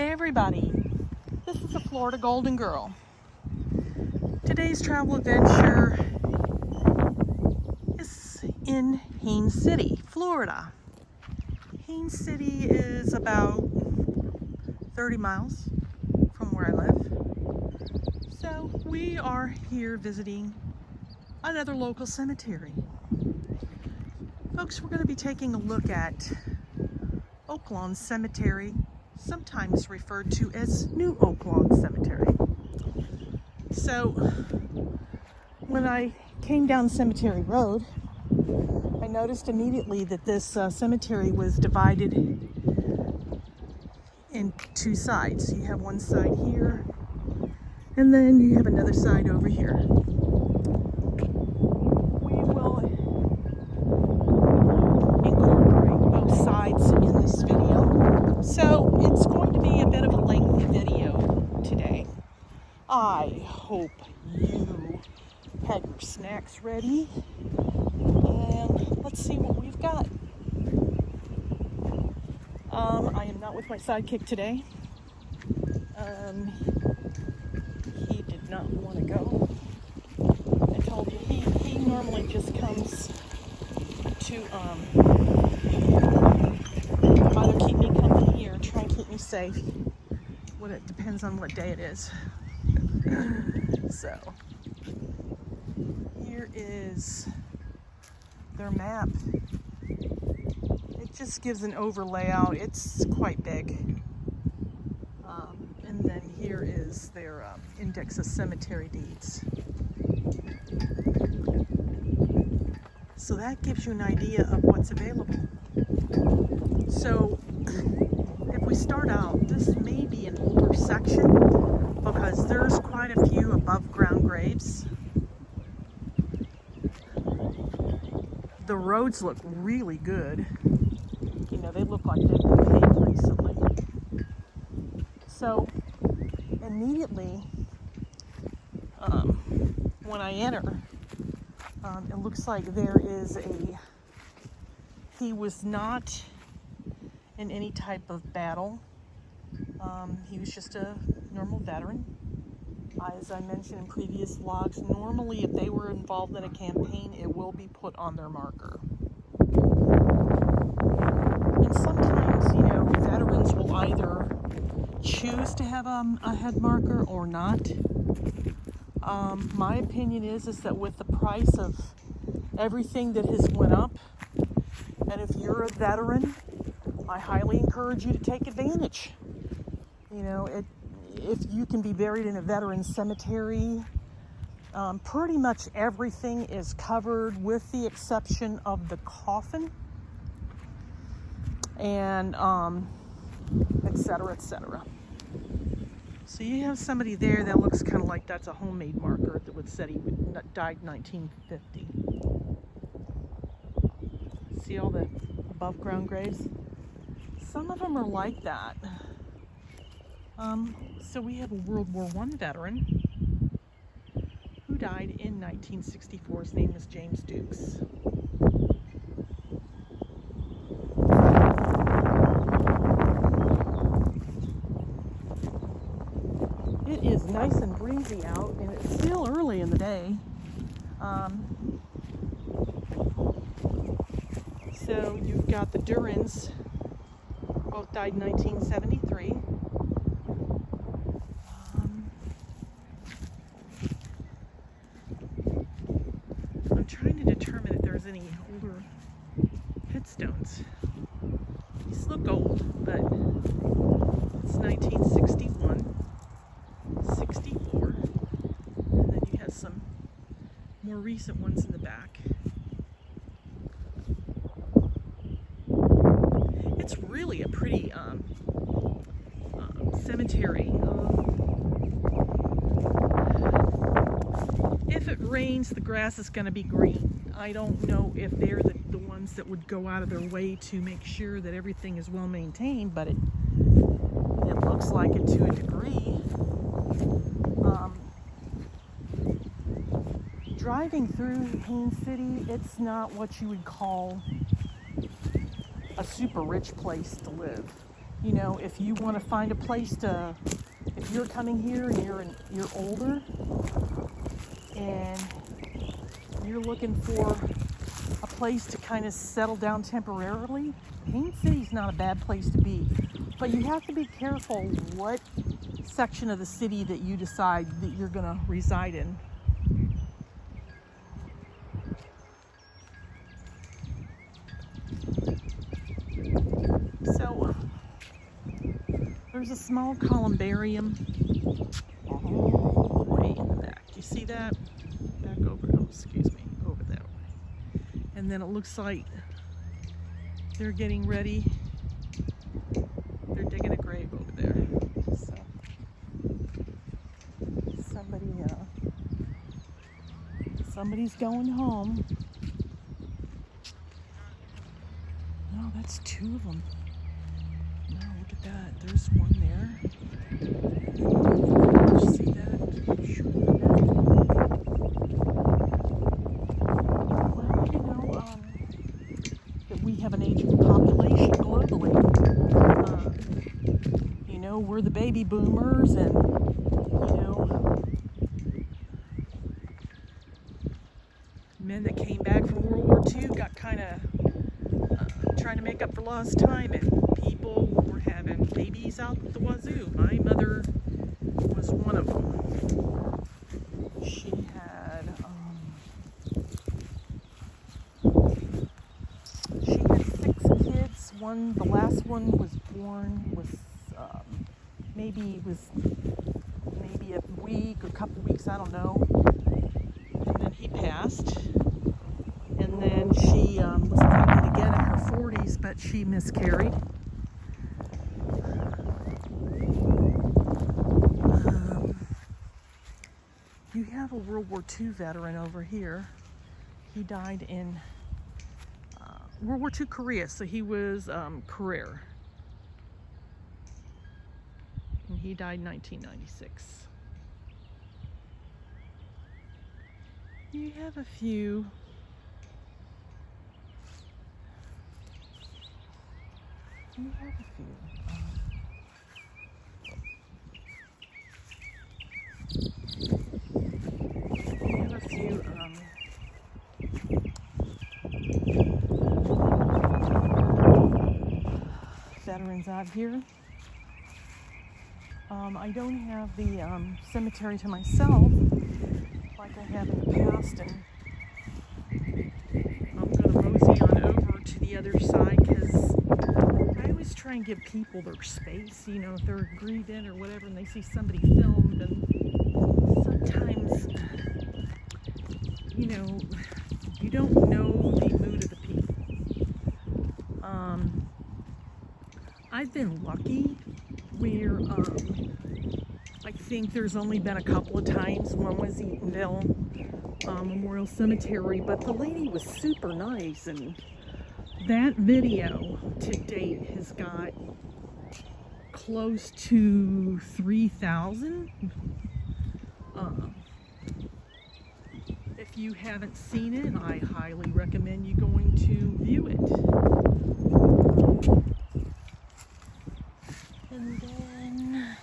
Hey everybody, this is the Florida Golden Girl. Today's travel adventure is in Haines City, Florida. Haines City is about 30 miles from where I live. So we are here visiting another local cemetery. Folks, we're going to be taking a look at Oaklawn Cemetery, sometimes referred to as New Oaklawn Cemetery. So when I came down Cemetery Road, I noticed immediately that this cemetery was divided in two sides. You have one side here, and then you have another side over here. We will incorporate both sides in this video. So it's going to be a bit of a lengthy video today. I hope you had your snacks ready, and let's see what we've got. I am not with my sidekick today. He did not want to go. I told you he normally just comes to either keep me company or try and keep me safe. It depends on what day it is. So here is their map. It just gives an overlay out. It's quite big. And then here is their index of cemetery deeds. So that gives you an idea of what's available. So if we start out, this may be an older section because there's quite a few above ground graves. The roads look really good. You know, they look like they've been paved recently. So immediately when I enter, it looks like there is he was not in any type of battle. He was just a normal veteran. As I mentioned in previous vlogs, normally if they were involved in a campaign, it will be put on their marker. And sometimes, you know, veterans will either choose to have a head marker or not. My opinion is that with the price of everything that has went up, and if you're a veteran, I highly encourage you to take advantage. You know, if you can be buried in a veteran cemetery, pretty much everything is covered with the exception of the coffin and et cetera, et cetera. So you have somebody there that looks kind of like that's a homemade marker that would say he died in 1950. See all the above ground graves? Some of them are like that. So we have a World War I veteran who died in 1964. His name is James Dukes. It is nice and breezy out, and it's still early in the day. So you've got the Durans, both died in 1973. I'm trying to determine if there's any older headstones. These look old, but it's 1961, 64, and then you have some more recent ones in the back. It's really a pretty cemetery. If it rains, the grass is going to be green. I don't know if they're the ones that would go out of their way to make sure that everything is well maintained, but it looks like it to a degree. Driving through Haines City, it's not what you would call a super rich place to live. You know, if you want to find a place to, if you're coming here and you're older and you're looking for a place to kind of settle down temporarily, Haines City's not a bad place to be. But you have to be careful what section of the city that you decide that you're going to reside in. So there's a small columbarium all the way in the back. You see that? Back over, oh, excuse me, over that way. And then it looks like they're getting ready. They're digging a grave over there. So somebody's going home. No, that's two of them. No, look at that. There's one there. Did you see that? Well, you know, that we have an aging population globally. You know, we're the baby boomers, and you know, men that came back from World War II got kind of trying to make up for lost time, and people were having babies out the wazoo. My mother was one of them. She had 6 kids. The last one was born with maybe a week or a couple weeks, I don't know. And then he passed. And then she was pregnant again in her 40s, but she miscarried. You have a World War II veteran over here. He died in World War II Korea, so he was career. And he died in 1996. You have a few. You have a few. Veterans out here. I don't have the cemetery to myself like I have in the past, and I'm going to mosey on over to the other side because I always try and give people their space, you know, if they're grieving or whatever and they see somebody filmed, and sometimes, you know, you don't know the mood of the people. I've been lucky where I think there's only been a couple of times. One was Eatonville Memorial Cemetery, but the lady was super nice, and that video to date has got close to 3,000. If you haven't seen it, I highly recommend you going to view it. And then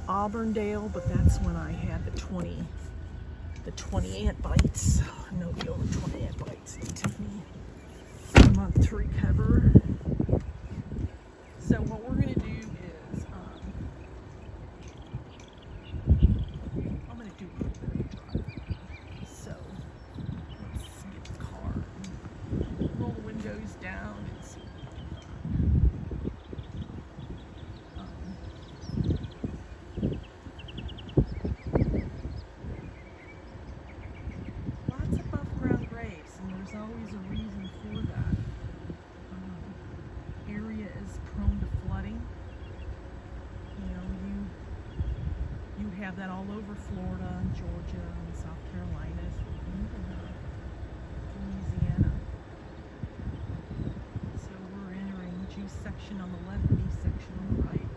Auburndale, but that's when I had the 20 ant bites. No deal with 20 ant bites. It took me a month to recover. So what we're going to do is, I'm going to do a little bit of a drive. So let's get the car, roll the windows down, and see. Lots of above ground graves, and there's always a reason for that. Area is prone to flooding. You know, you have that all over Florida and Georgia and South Carolina, even Louisiana. So we're entering G section on the left, B section on the right.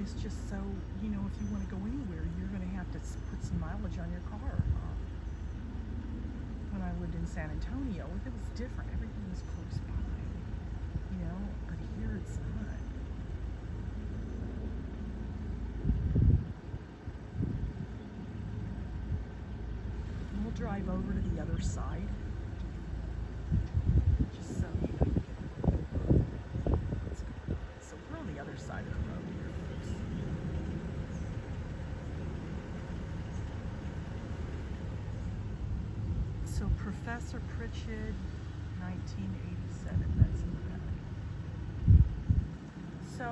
It's just so, if you want to go anywhere, you're going to have to put some mileage on your car. When I lived in San Antonio, it was different. Everything was close by, but here it's not. We'll drive over to the other side, just so you know. So we're on the other side of the road here, folks. So Professor Pritchett, 1987, that's in the back. So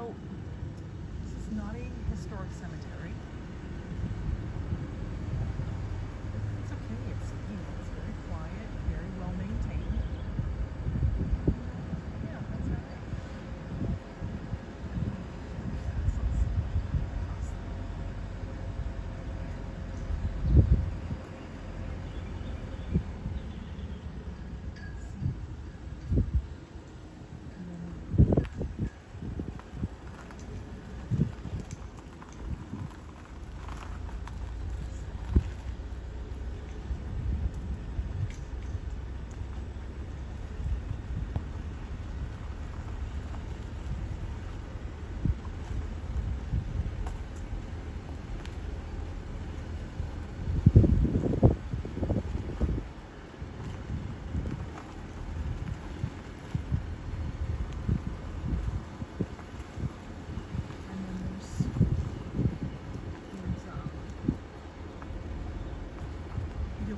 this is not a historic cemetery. It's okay, it's very quiet, very well maintained. Yeah, that's right.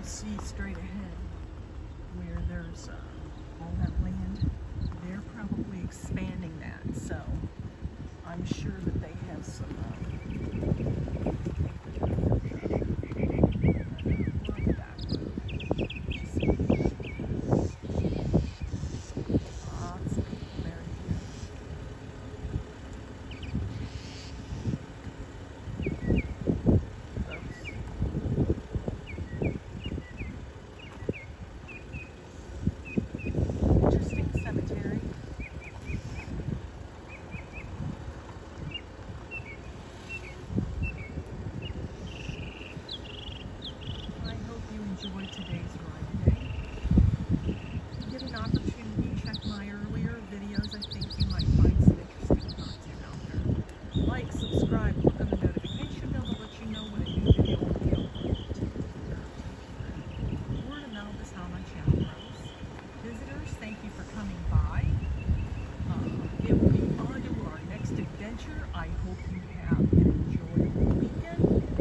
See straight ahead where there's all that land. They're probably expanding that, so I'm sure that they have some enjoyed today's ride today. Get an opportunity, check my earlier videos. I think you might find some interesting content out there. Like, subscribe, click on the notification bell to let you know when a new video will be uploaded. Word of mouth is how my channel grows. Visitors, thank you for coming by. It will be on to our next adventure. I hope you have an enjoyable weekend.